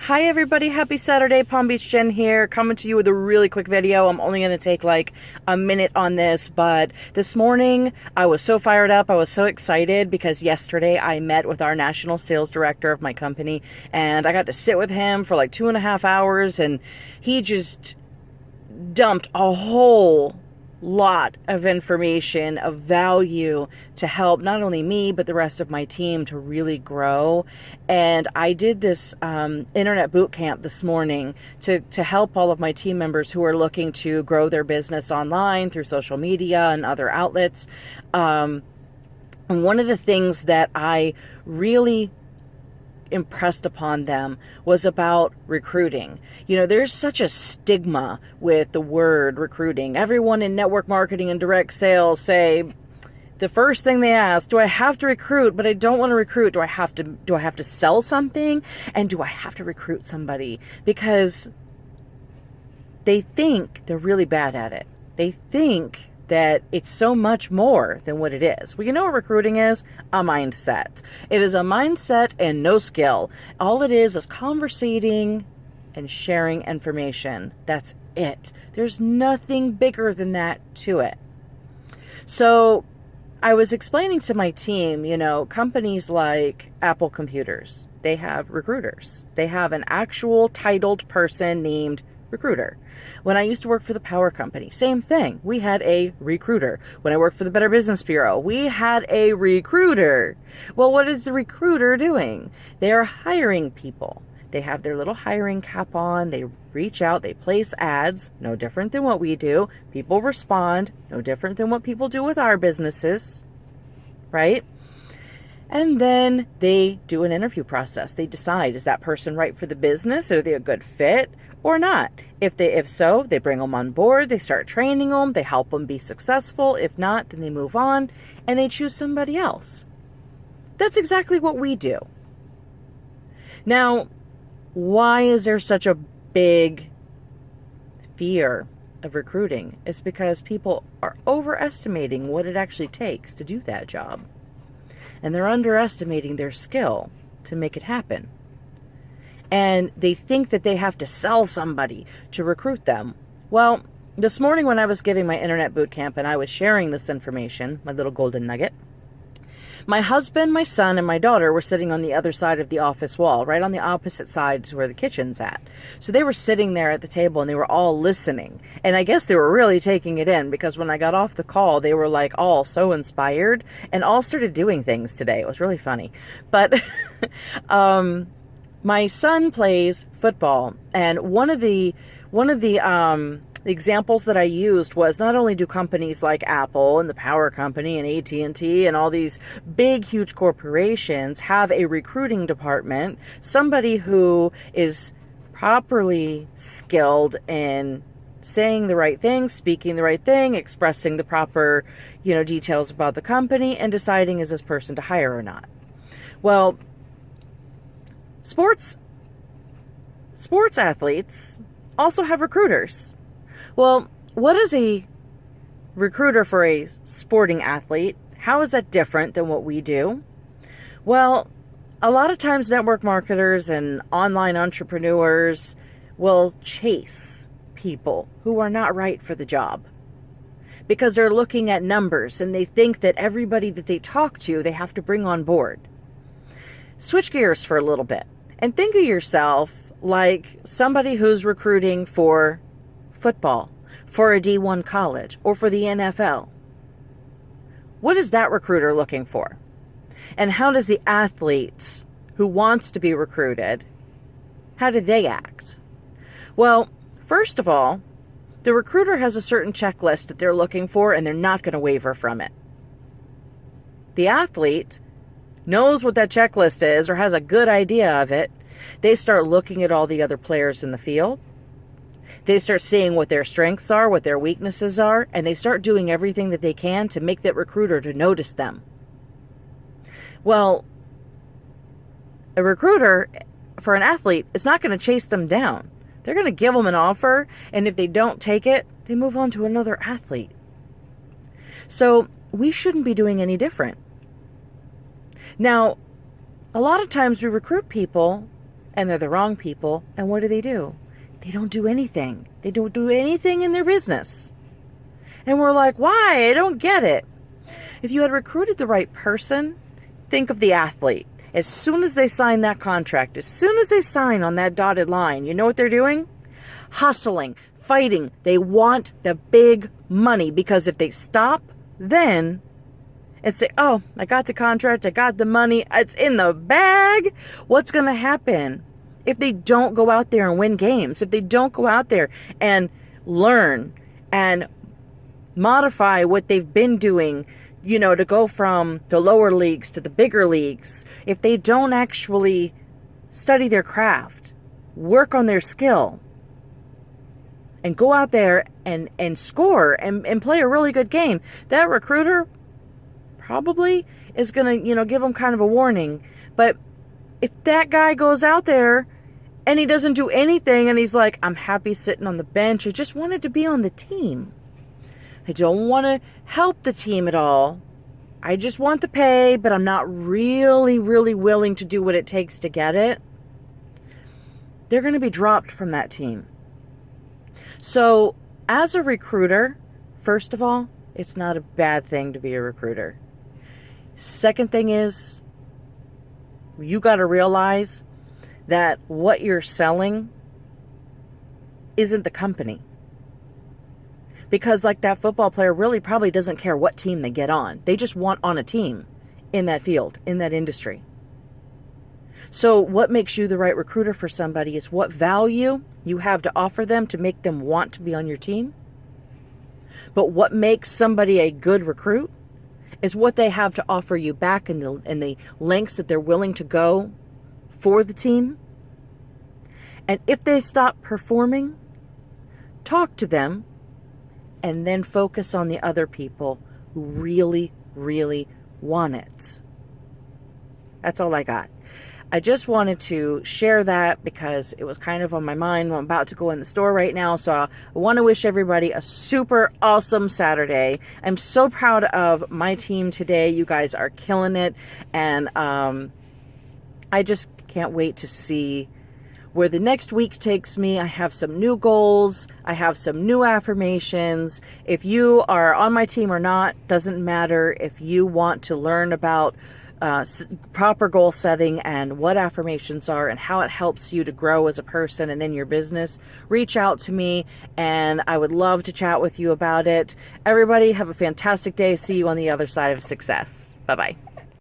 Hi everybody, happy Saturday, Palm Beach Jen here, coming to you with a really quick video. I'm only going to take like a minute on this, but this morning I was so fired up, I was so excited because yesterday I met with our national sales director of my company and I got to sit with him for like 2.5 hours and he just dumped a whole lot of information of value to help not only me but the rest of my team to really grow. And I did this internet boot camp this morning to help all of my team members who are looking to grow their business online through social media and other outlets. And one of the things that I really impressed upon them was about recruiting. You know, there's such a stigma with the word recruiting. Everyone in network marketing and direct sales say the first thing they ask, do I have to recruit? But I don't want to recruit. Do I have to sell something? And do I have to recruit somebody? Because they think they're really bad at it. They think that it's so much more than what it is. Well, you know what recruiting is? A mindset. It is a mindset and no skill. All it is conversating and sharing information. That's it. There's nothing bigger than that to it. So I was explaining to my team, you know, companies like Apple Computers, they have recruiters. They have an actual titled person named recruiter. When I used to work for the power company, same thing. We had a recruiter. When I worked for the Better Business Bureau, we had a recruiter. Well, what is the recruiter doing? They are hiring people. They have their little hiring cap on. They reach out. They place ads. No different than what we do. People respond. No different than what people do with our businesses, right? And then they do an interview process. They decide, is that person right for the business? Are they a good fit or not? If so, they bring them on board. They start training them. They help them be successful. If not, then they move on and they choose somebody else. That's exactly what we do. Now, why is there such a big fear of recruiting? It's because people are overestimating what it actually takes to do that job. And they're underestimating their skill to make it happen. And they think that they have to sell somebody to recruit them. Well, this morning when I was giving my internet boot camp and I was sharing this information, my little golden nugget, my husband, my son, and my daughter were sitting on the other side of the office wall, right on the opposite side to where the kitchen's at. So they were sitting there at the table and they were all listening. And I guess they were really taking it in because when I got off the call, they were like all so inspired and all started doing things today. It was really funny. But my son plays football, and one of the examples that I used was not only do companies like Apple and the power company and AT&T and all these big, huge corporations have a recruiting department, somebody who is properly skilled in saying the right thing, speaking the right thing, expressing the proper, details about the company, and deciding is this person to hire or not. Well, sports athletes also have recruiters. Well, what is a recruiter for a sporting athlete? How is that different than what we do? Well, a lot of times network marketers and online entrepreneurs will chase people who are not right for the job because they're looking at numbers and they think that everybody that they talk to, they have to bring on board. Switch gears for a little bit and think of yourself like somebody who's recruiting for football, for a D1 college, or for the NFL. What is that recruiter looking for? And how does the athlete who wants to be recruited, how do they act? Well, first of all, the recruiter has a certain checklist that they're looking for and they're not going to waver from it. The athlete knows what that checklist is or has a good idea of it. They start looking at all the other players in the field. They start seeing what their strengths are, what their weaknesses are, and they start doing everything that they can to make that recruiter to notice them. Well, a recruiter for an athlete is not going to chase them down. They're going to give them an offer, and if they don't take it, they move on to another athlete. So we shouldn't be doing any different. Now, a lot of times we recruit people and they're the wrong people. And what do? They don't do anything. They don't do anything in their business. And we're like, why? I don't get it. If you had recruited the right person, think of the athlete. As soon as they sign that contract, as soon as they sign on that dotted line, you know what they're doing? Hustling, fighting. They want the big money, because if they stop then and say, oh, I got the contract, I got the money, it's in the bag, what's going to happen if they don't go out there and win games? If they don't go out there and learn and modify what they've been doing, to go from the lower leagues to the bigger leagues, if they don't actually study their craft, work on their skill, and go out there and score and play a really good game, that recruiter probably is going to, give them kind of a warning. But if that guy goes out there and he doesn't do anything and he's like, I'm happy sitting on the bench, I just wanted to be on the team, I don't want to help the team at all, I just want the pay, but I'm not really, really willing to do what it takes to get it, they're going to be dropped from that team. So as a recruiter, first of all, it's not a bad thing to be a recruiter. Second thing is, you got to realize that what you're selling isn't the company. Because like that football player really probably doesn't care what team they get on. They just want on a team in that field, in that industry. So what makes you the right recruiter for somebody is what value you have to offer them to make them want to be on your team. But what makes somebody a good recruit is what they have to offer you back, and the lengths that they're willing to go for the team. And if they stop performing, talk to them and then focus on the other people who really, really want it. That's all I got. I just wanted to share that because it was kind of on my mind. I'm about to go in the store right now, so I want to wish everybody a super awesome Saturday. I'm so proud of my team today. You guys are killing it, and I just can't wait to see where the next week takes me. I have some new goals. I have some new affirmations. If you are on my team or not, doesn't matter. If you want to learn about proper goal setting and what affirmations are and how it helps you to grow as a person and in your business, reach out to me and I would love to chat with you about it. Everybody have a fantastic day. See you on the other side of success. Bye-bye.